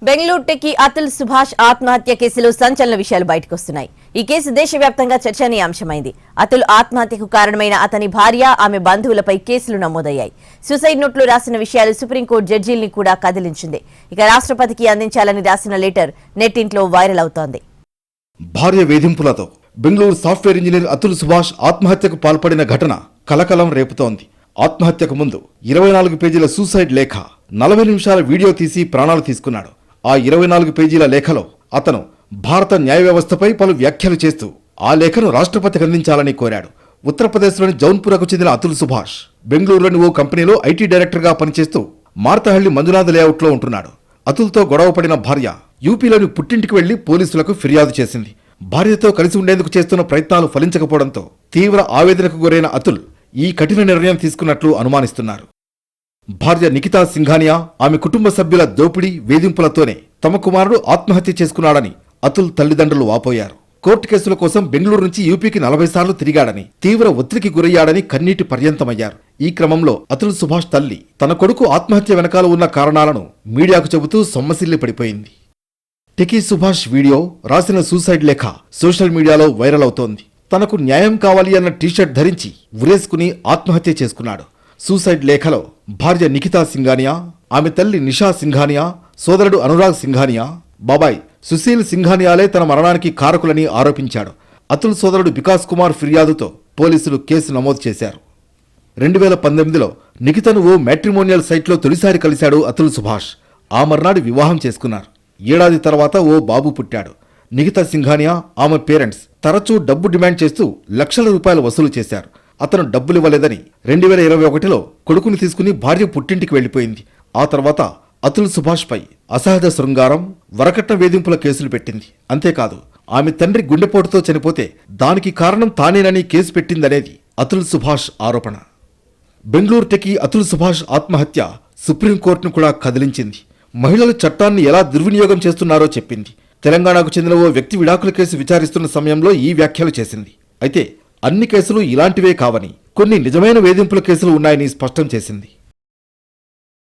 Bengaluru techie Atul Subhash ఆత్మహత్య కేసులో సంచలన విషయాలు బయటకొస్తున్నాయి. ఈ కేసు దేశవ్యాప్తంగా చర్చనీయాంశమైంది. అతుల్ ఆత్మహత్యకు కారణమైన అతని భార్య, ఆమె బంధువులపై కేసులు నమోదయ్యాయి. సూసైడ్ నోట్లో రాసిన విషయాలు సుప్రీంకోర్టు జడ్జీల్ని కూడా కదిలించింది. ఇక రాష్ట్రపతికి అందించాలని రాసిన లెటర్ నెట్టింట్లో వైరల్ అవుతోంది. భార్య వేధింపులతో బెంగళూరు సాఫ్ట్వేర్ ఇంజనీర్ అతుల్ సుభాష్ ఆత్మహత్యకు పాల్పడిన ఘటన కలకలం రేపుతోంది. ఆత్మహత్యకు ముందు 24 పేజీల సూసైడ్ లేఖ, 40 నిమిషాల వీడియో తీసి ప్రాణాలు తీసుకున్నాడు. ఆ 24 పేజీల లేఖలో అతను భారత న్యాయ వ్యవస్థపై పలు వ్యాఖ్యలు చేస్తూ ఆ లేఖను రాష్ట్రపతికి అందించాలని కోరాడు. ఉత్తరప్రదేశ్లోని జౌన్పురకు చెందిన అతుల్ సుభాష్ బెంగళూరులోని ఓ కంపెనీలో ఐటీ డైరెక్టర్గా పనిచేస్తూ మార్తహళ్లి మంజునాథ్ లేఅవుట్లో ఉంటున్నాడు. అతుల్తో గొడవపడిన భార్య యూపీలోని పుట్టింటికి వెళ్లి పోలీసులకు ఫిర్యాదు చేసింది. భార్యతో కలిసి ఉండేందుకు చేస్తున్న ప్రయత్నాలు ఫలించకపోవడంతో తీవ్ర ఆవేదనకు గురైన అతుల్ ఈ కఠిన నిర్ణయం తీసుకున్నట్లు అనుమానిస్తున్నారు. భార్య నిఖితా సింఘానియా, ఆమె కుటుంబ సభ్యుల దోపిడీ, వేధింపులతోనే తమ కుమారుడు ఆత్మహత్య చేసుకున్నాడని అతుల్ తల్లిదండ్రులు వాపోయారు. కోర్టు కేసుల కోసం బెంగళూరు నుంచి యూపీకి 40 సార్లు తిరిగాడని, తీవ్ర ఒత్తిడికి గురయ్యాడని కన్నీటి పర్యంతమయ్యారు. ఈ క్రమంలో అతుల్ సుభాష్ తల్లి తన కొడుకు ఆత్మహత్య వెనకాల ఉన్న కారణాలను మీడియాకు చెబుతూ సొమ్మసిల్లి పడిపోయింది. టెకీ సుభాష్ వీడియో, రాసిన సూసైడ్ లేఖ సోషల్ మీడియాలో వైరల్ అవుతోంది. తనకు న్యాయం కావాలి అన్న టీషర్ట్ ధరించి ఉరేసుకుని ఆత్మహత్య చేసుకున్నాడు. సూసైడ్ లేఖలో భార్య నిఖితా సింఘానియా, ఆమె తల్లి నిషా సింఘానియా, సోదరుడు అనురాగ్ సింఘానియా, బాబాయ్ సుశీల్ సింఘానియాలే తన మరణానికి కారకులని ఆరోపించాడు. అతుల్ సోదరుడు వికాస్ కుమార్ ఫిర్యాదుతో పోలీసులు కేసు నమోదు చేశారు. 2018లో నిఖితను ఓ మ్యాట్రిమోనియల్ సైట్లో తొలిసారి కలిశాడు అతుల్ సుభాష్. ఆ మర్నాడు వివాహం చేసుకున్నారు. ఏడాది తర్వాత ఓ బాబు పుట్టాడు. నిఖితా సింఘానియా, ఆమె పేరెంట్స్ తరచూ డబ్బు డిమాండ్ చేస్తూ లక్షల రూపాయలు వసూలు చేశారు. అతను డబ్బులివ్వలేదని 2021లో కొడుకుని తీసుకుని భార్య పుట్టింటికి వెళ్లిపోయింది. ఆ తర్వాత అతుల్ సుభాష్ పై అసహజ శృంగారం, వరకట్న వేధింపుల కేసులు పెట్టింది. అంతేకాదు, ఆమె తండ్రి గుండెపోటుతో చనిపోతే దానికి కారణం తానేనని కేసు పెట్టిందనేది అతుల్ సుభాష్ ఆరోపణ. బెంగళూరు టెకీ అతుల్ సుభాష్ ఆత్మహత్య సుప్రీంకోర్టును కూడా కదిలించింది. మహిళలు చట్టాన్ని ఎలా దుర్వినియోగం చేస్తున్నారో చెప్పింది. తెలంగాణకు చెందిన ఓ వ్యక్తి విడాకుల కేసు విచారిస్తున్న సమయంలో ఈ వ్యాఖ్యలు చేసింది. అయితే అన్ని కేసులు ఇలాంటివే కావని, కొన్ని నిజమైన వేధింపుల కేసులు ఉన్నాయని స్పష్టం చేసింది.